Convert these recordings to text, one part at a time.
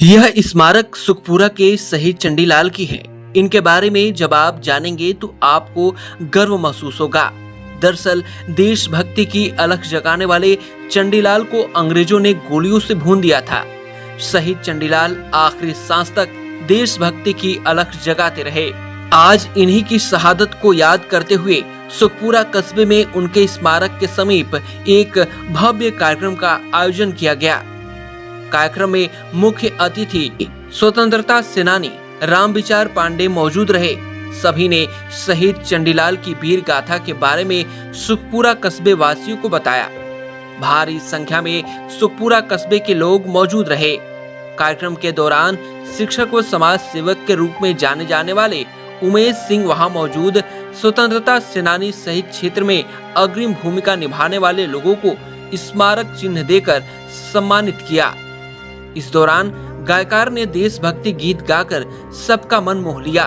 यह स्मारक सुखपुरा के शहीद चंडीलाल की है। इनके बारे में जब आप जानेंगे तो आपको गर्व महसूस होगा। दरअसल देशभक्ति की अलख जगाने वाले चंडीलाल को अंग्रेजों ने गोलियों से भून दिया था। शहीद चंडीलाल आखिरी सांस तक देशभक्ति की अलख जगाते रहे। आज इन्हीं की शहादत को याद करते हुए सुखपुरा कस्बे में उनके स्मारक के समीप एक भव्य कार्यक्रम का आयोजन किया गया। कार्यक्रम में मुख्य अतिथि स्वतंत्रता सेनानी रामविचार पांडे मौजूद रहे। सभी ने शहीद चंडीलाल की वीर गाथा के बारे में सुखपुरा कस्बे वासियों को बताया। भारी संख्या में सुखपुरा कस्बे के लोग मौजूद रहे। कार्यक्रम के दौरान शिक्षक व समाज सेवक के रूप में जाने जाने वाले उमेश सिंह वहां मौजूद स्वतंत्रता सेनानी सहित क्षेत्र में अग्रिम भूमिका निभाने वाले लोगों को स्मारक चिन्ह देकर सम्मानित किया। इस दौरान गायकार ने देशभक्ति गीत गाकर सबका मन मोह लिया।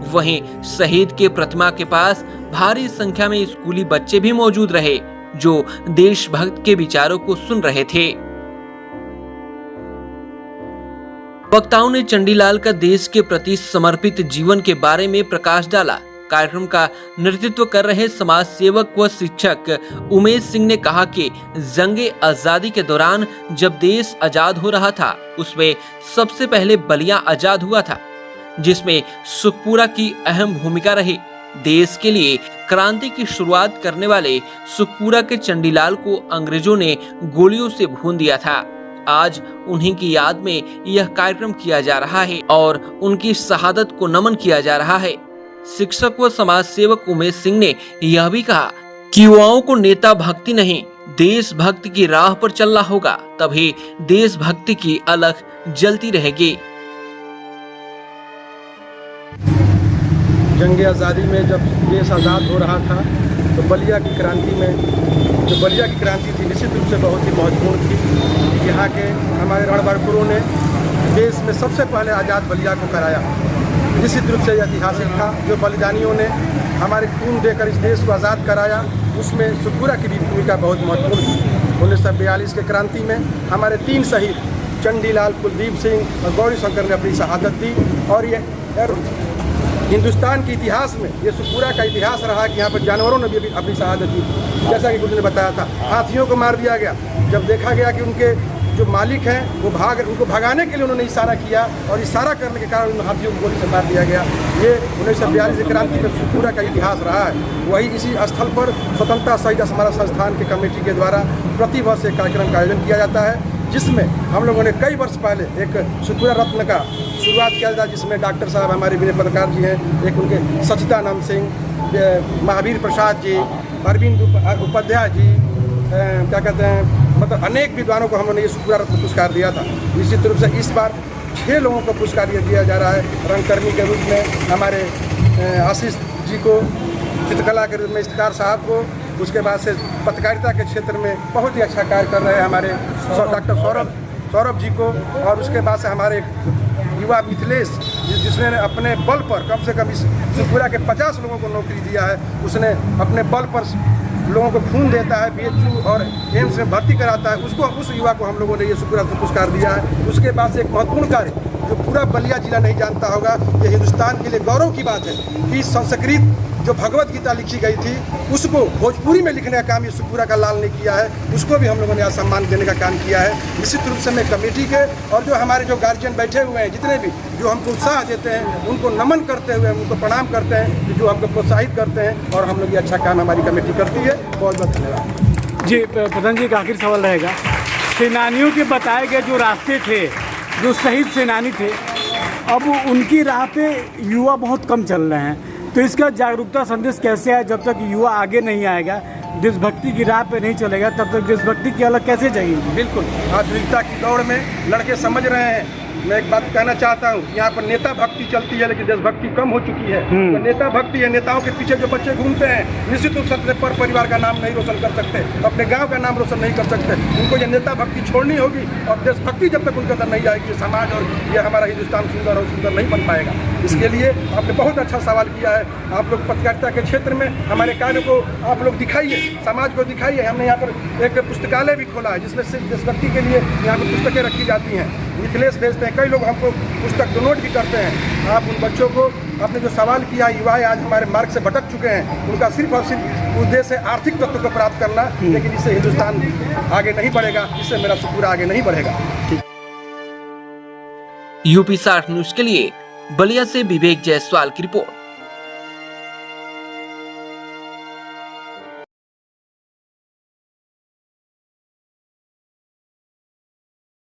वहीं शहीद के प्रतिमा के पास भारी संख्या में स्कूली बच्चे भी मौजूद रहे जो देशभक्त के विचारों को सुन रहे थे। वक्ताओं ने चंडीलाल का देश के प्रति समर्पित जीवन के बारे में प्रकाश डाला। कार्यक्रम का नेतृत्व कर रहे समाज सेवक व शिक्षक उमेश सिंह ने कहा कि जंगे आजादी के दौरान जब देश आजाद हो रहा था उसमें सबसे पहले बलिया आजाद हुआ था, जिसमें सुखपुरा की अहम भूमिका रही। देश के लिए क्रांति की शुरुआत करने वाले सुखपुरा के चंडीलाल को अंग्रेजों ने गोलियों से भून दिया था। आज उन्हीं की याद में यह कार्यक्रम किया जा रहा है और उनकी शहादत को नमन किया जा रहा है। शिक्षक व समाज सेवक उमेश सिंह ने यह भी कहा कि युवाओं को नेता भक्ति नहीं देशभक्ति की राह पर चलना होगा, तभी देशभक्ति की अलख जलती रहेगी। जंग आज़ादी में जब देश आज़ाद हो रहा था तो बलिया की क्रांति में जो बलिया की क्रांति थी निश्चित रूप से बहुत ही महत्वपूर्ण थी। यहाँ के हमारे रणबांकुरों ने देश में सबसे पहले आज़ाद बलिया को कराया। निश्चित रूप से ऐतिहासिक था। जो बलिदानियों ने हमारे खून देकर इस देश को आज़ाद कराया उसमें सुखपुरा की भी भूमिका बहुत महत्वपूर्ण थी। 1942 के क्रांति में हमारे 3 शहीद चंडीलाल, कुलदीप सिंह और गौरी शंकर ने अपनी शहादत दी और ये हिंदुस्तान के इतिहास में ये सुखपुरा का इतिहास रहा कि यहाँ पर जानवरों ने भी अपनी शहादत दी। जैसा कि गुरु ने बताया था, हाथियों को मार दिया गया। जब देखा गया कि उनके जो मालिक हैं वो उनको भगाने के लिए उन्होंने इशारा किया और इशारा करने के कारण उन हाथियों को गोली से मार दिया गया। ये 1942 की क्रांति में सुखपुरा का इतिहास रहा है। वही इसी स्थल पर स्वतंत्रता शहीद स्मारक संस्थान के कमेटी के द्वारा प्रतिवर्ष एक कार्यक्रम का आयोजन किया जाता है, जिसमें हम लोगों ने कई वर्ष पहले एक सुखपुरा रत्न का शुरुआत किया था, जिसमें डॉक्टर साहब हमारे विनय पत्रकार जी हैं, एक उनके सचिदानंद सिंह, महावीर प्रसाद जी, अरविंद उपाध्याय जी, क्या कहते हैं, मतलब अनेक विद्वानों को हम लोगों ने ये सुखपुरा रत्न पुरस्कार दिया था। निश्चित रूप से इस बार 6 लोगों को पुरस्कार दिया जा रहा है। रंगकर्मी के रूप में हमारे आशीष जी को, चित्रकला के रूप में इफ्तिकार साहब को, उसके बाद से पत्रकारिता के क्षेत्र में बहुत ही अच्छा कार्य कर रहे हैं हमारे डॉक्टर सौरभ जी को, और उसके बाद से हमारे युवा मिथिलेश जिसने अपने बल पर कम से कम इस सुखपुरा के 50 लोगों को नौकरी दिया है। उसने अपने बल पर लोगों को खून देता है, बीएचयू और एम्स में भर्ती कराता है। उस युवा को हम लोगों ने ये सुखपुरा पुरस्कार दिया है। उसके बाद से एक महत्वपूर्ण कार्य जो पूरा बलिया जिला नहीं जानता होगा, ये हिंदुस्तान के लिए गौरव की बात है कि संस्कृत जो भगवत गीता लिखी गई थी उसको भोजपुरी में लिखने का काम ये सुखपुरा का लाल ने किया है। उसको भी हम लोगों ने आज सम्मान देने का काम किया है। निश्चित रूप से मैं कमेटी के और जो हमारे जो गार्जियन बैठे हुए हैं, जितने भी जो हमको उत्साह देते हैं, उनको नमन करते हुए उनको प्रणाम करते हैं, जो हमको प्रोत्साहित करते हैं, और हम लोग ये अच्छा काम हमारी कमेटी करती है। बहुत बहुत धन्यवाद जी। प्रधान जी का आखिर सवाल रहेगा, सेनानियों के बताए गए जो रास्ते थे, जो शहीद सेनानी थे, अब उनकी राह पे युवा बहुत कम चल रहे हैं, तो इसका जागरूकता संदेश कैसे है? जब तक युवा आगे नहीं आएगा, देशभक्ति की राह पे नहीं चलेगा, तब तक देशभक्ति की अलग कैसे जाएगी? बिल्कुल, आधुनिकता की दौड़ में लड़के समझ रहे हैं। मैं एक बात कहना चाहता हूँ, यहाँ पर नेता भक्ति चलती है लेकिन देशभक्ति कम हो चुकी है। तो नेता भक्ति है, नेताओं के पीछे जो बच्चे घूमते हैं, निश्चित रूप से पर परिवार का नाम नहीं रोशन कर सकते, अपने गांव का नाम रोशन नहीं कर सकते। उनको ये नेता भक्ति छोड़नी होगी और देशभक्ति जब तक उनके अंदर नहीं आएगी, समाज और ये हमारा हिंदुस्तान सुंदर और सुंदर नहीं बन पाएगा। इसके लिए आपने बहुत अच्छा सवाल किया है। आप लोग पत्रकारिता के क्षेत्र में हमारे कार्य को आप लोग दिखाइए, समाज को दिखाइए। हमने यहाँ पर एक पुस्तकालय भी खोला है जिसमें सिर्फ देशभक्ति के लिए यहाँ पर पुस्तकें रखी जाती हैं। मिथिलेश भेजते हैं, कई लोग हमको पुस्तक डोनेट भी करते हैं। आप उन बच्चों को, आपने जो सवाल किया, युवाएं आज हमारे मार्ग से भटक चुके हैं, उनका सिर्फ और सिर्फ उद्देश्य है आर्थिक तत्व को प्राप्त करना, लेकिन इससे हिंदुस्तान आगे नहीं बढ़ेगा, इससे मेरा सुखपुरा आगे नहीं बढ़ेगा। यूपी 60 न्यूज के लिए बलिया से विवेक जायसवाल की रिपोर्ट।